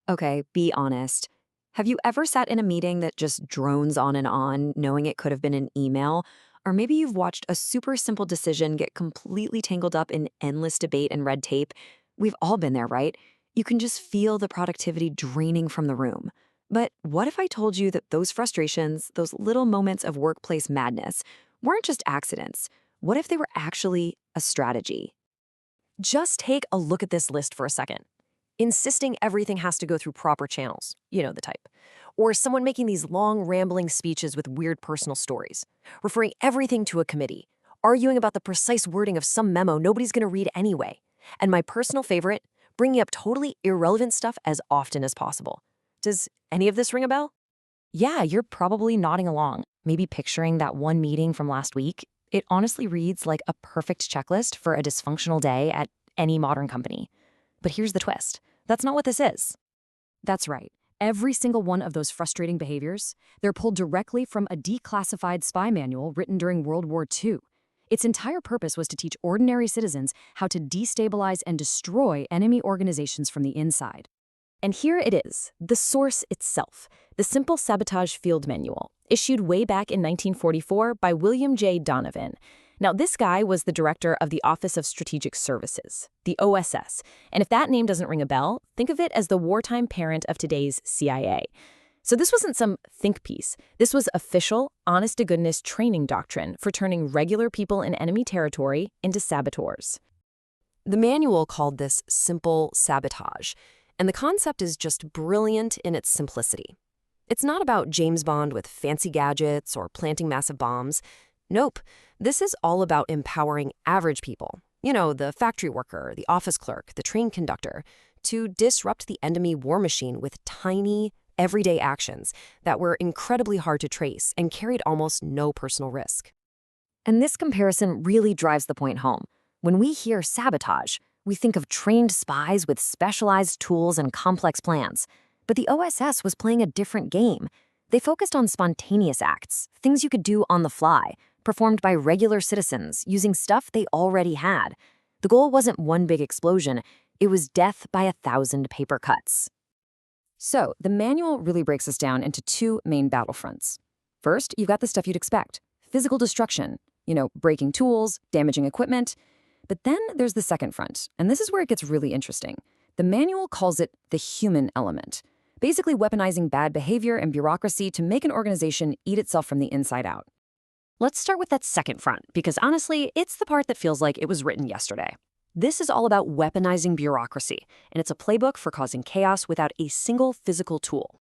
Okay, be honest. Have you ever sat in a meeting that just drones on and on, knowing it could have been an email? Or maybe you've watched a super simple decision get completely tangled up in endless debate and red tape? We've all been there, right? You can just feel the productivity draining from the room. But what if I told you that those frustrations, those little moments of workplace madness, weren't just accidents? What if they were actually a strategy? Just take a look at this list for a second. Insisting everything has to go through proper channels, you know the type. Or someone making these long, rambling speeches with weird personal stories, referring everything to a committee, arguing about the precise wording of some memo nobody's going to read anyway. And my personal favorite, bringing up totally irrelevant stuff as often as possible. Does any of this ring a bell? Yeah, you're probably nodding along, maybe picturing that one meeting from last week. It honestly reads like a perfect checklist for a dysfunctional day at any modern company. But here's the twist. That's not what this is. That's right. Every single one of those frustrating behaviors, they're pulled directly from a declassified spy manual written during World War II. Its entire purpose was to teach ordinary citizens how to destabilize and destroy enemy organizations from the inside. And here it is, the source itself, the simple Sabotage Field Manual, issued way back in 1944 by William J. Donovan. Now, this guy was the director of the Office of Strategic Services, the OSS, and if that name doesn't ring a bell, think of it as the wartime parent of today's CIA. So this wasn't some think piece. This was official, honest-to-goodness training doctrine for turning regular people in enemy territory into saboteurs. The manual called this simple sabotage, and the concept is just brilliant in its simplicity. It's not about James Bond with fancy gadgets or planting massive bombs. Nope, this is all about empowering average people, the factory worker, the office clerk, the train conductor, to disrupt the enemy war machine with tiny, everyday actions that were incredibly hard to trace and carried almost no personal risk. And this comparison really drives the point home. When we hear sabotage, we think of trained spies with specialized tools and complex plans. But the OSS was playing a different game. They focused on spontaneous acts, things you could do on the fly, performed by regular citizens using stuff they already had. The goal wasn't one big explosion, it was death by 1,000 paper cuts. So, the manual really breaks this down into two main battlefronts. First, you've got the stuff you'd expect. Physical destruction, breaking tools, damaging equipment. But then there's the second front, and this is where it gets really interesting. The manual calls it the human element, basically weaponizing bad behavior and bureaucracy to make an organization eat itself from the inside out. Let's start with that second front, because honestly, it's the part that feels like it was written yesterday. This is all about weaponizing bureaucracy, and it's a playbook for causing chaos without a single physical tool.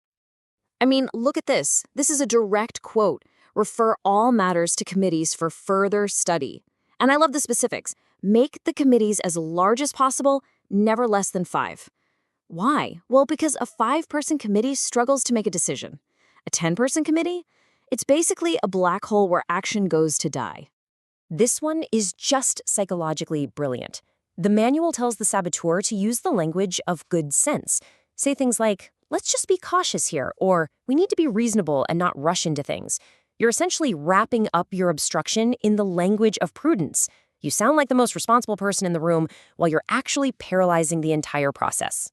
I mean, look at this. This is a direct quote. Refer all matters to committees for further study. And I love the specifics. Make the committees as large as possible, never less than 5. Why? Well, because a 5-person committee struggles to make a decision. A 10-person committee? It's basically a black hole where action goes to die. This one is just psychologically brilliant. The manual tells the saboteur to use the language of good sense. Say things like, let's just be cautious here, or we need to be reasonable and not rush into things. You're essentially wrapping up your obstruction in the language of prudence. You sound like the most responsible person in the room while you're actually paralyzing the entire process.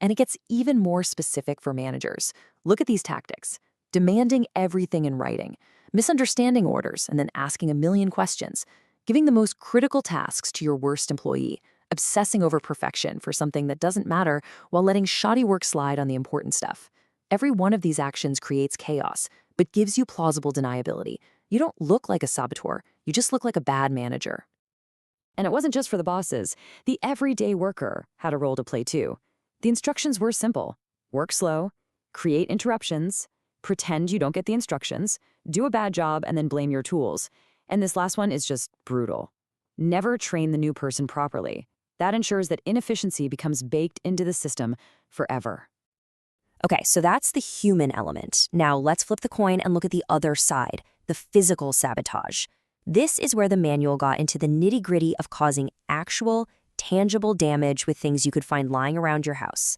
And it gets even more specific for managers. Look at these tactics. Demanding everything in writing, misunderstanding orders, and then asking a million questions, giving the most critical tasks to your worst employee, obsessing over perfection for something that doesn't matter while letting shoddy work slide on the important stuff. Every one of these actions creates chaos, but gives you plausible deniability. You don't look like a saboteur, you just look like a bad manager. And it wasn't just for the bosses. The everyday worker had a role to play too. The instructions were simple. Work slow, create interruptions, pretend you don't get the instructions, do a bad job, and then blame your tools. And this last one is just brutal. Never train the new person properly. That ensures that inefficiency becomes baked into the system forever. Okay, so that's the human element. Now let's flip the coin and look at the other side, the physical sabotage. This is where the manual got into the nitty-gritty of causing actual, tangible damage with things you could find lying around your house.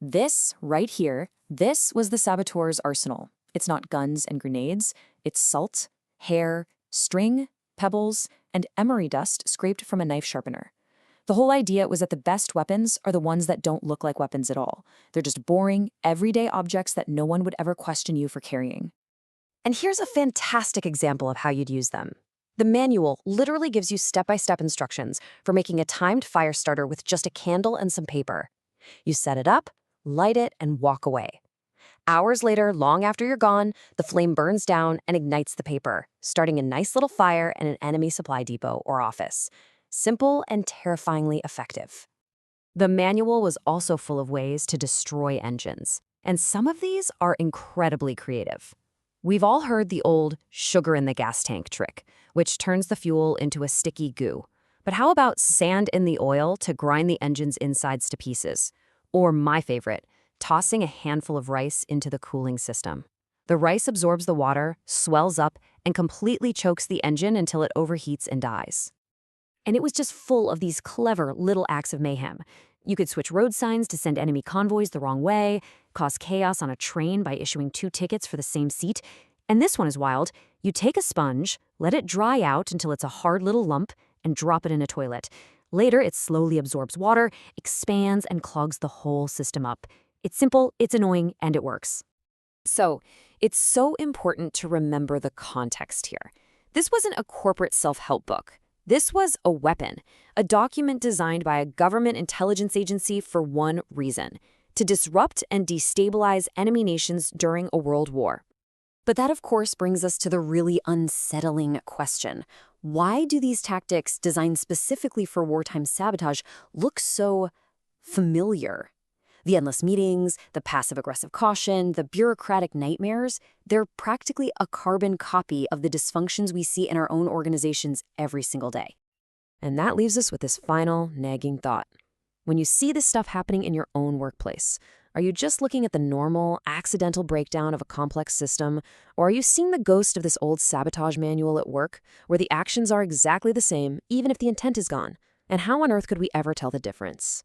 This, right here, this was the saboteur's arsenal. It's not guns and grenades, it's salt, hair, string, pebbles, and emery dust scraped from a knife sharpener. The whole idea was that the best weapons are the ones that don't look like weapons at all. They're just boring, everyday objects that no one would ever question you for carrying. And here's a fantastic example of how you'd use them. The manual literally gives you step-by-step instructions for making a timed fire starter with just a candle and some paper. You set it up, light it, and walk away. Hours later, long after you're gone, the flame burns down and ignites the paper, starting a nice little fire in an enemy supply depot or office. Simple and terrifyingly effective. The manual was also full of ways to destroy engines, and some of these are incredibly creative. We've all heard the old sugar in the gas tank trick, which turns the fuel into a sticky goo. But how about sand in the oil to grind the engine's insides to pieces? Or my favorite, tossing a handful of rice into the cooling system. The rice absorbs the water, swells up, and completely chokes the engine until it overheats and dies. And it was just full of these clever little acts of mayhem. You could switch road signs to send enemy convoys the wrong way, cause chaos on a train by issuing 2 tickets for the same seat. And this one is wild. You take a sponge, let it dry out until it's a hard little lump, and drop it in a toilet. Later, it slowly absorbs water, expands, and clogs the whole system up. It's simple, it's annoying, and it works. So, it's so important to remember the context here. This wasn't a corporate self-help book. This was a weapon, a document designed by a government intelligence agency for one reason: to disrupt and destabilize enemy nations during a world war. But that, of course, brings us to the really unsettling question. Why do these tactics, designed specifically for wartime sabotage, look so familiar? The endless meetings, the passive-aggressive caution, the bureaucratic nightmares, they're practically a carbon copy of the dysfunctions we see in our own organizations every single day. And that leaves us with this final, nagging thought. When you see this stuff happening in your own workplace, are you just looking at the normal, accidental breakdown of a complex system, or are you seeing the ghost of this old sabotage manual at work, where the actions are exactly the same, even if the intent is gone? And how on earth could we ever tell the difference?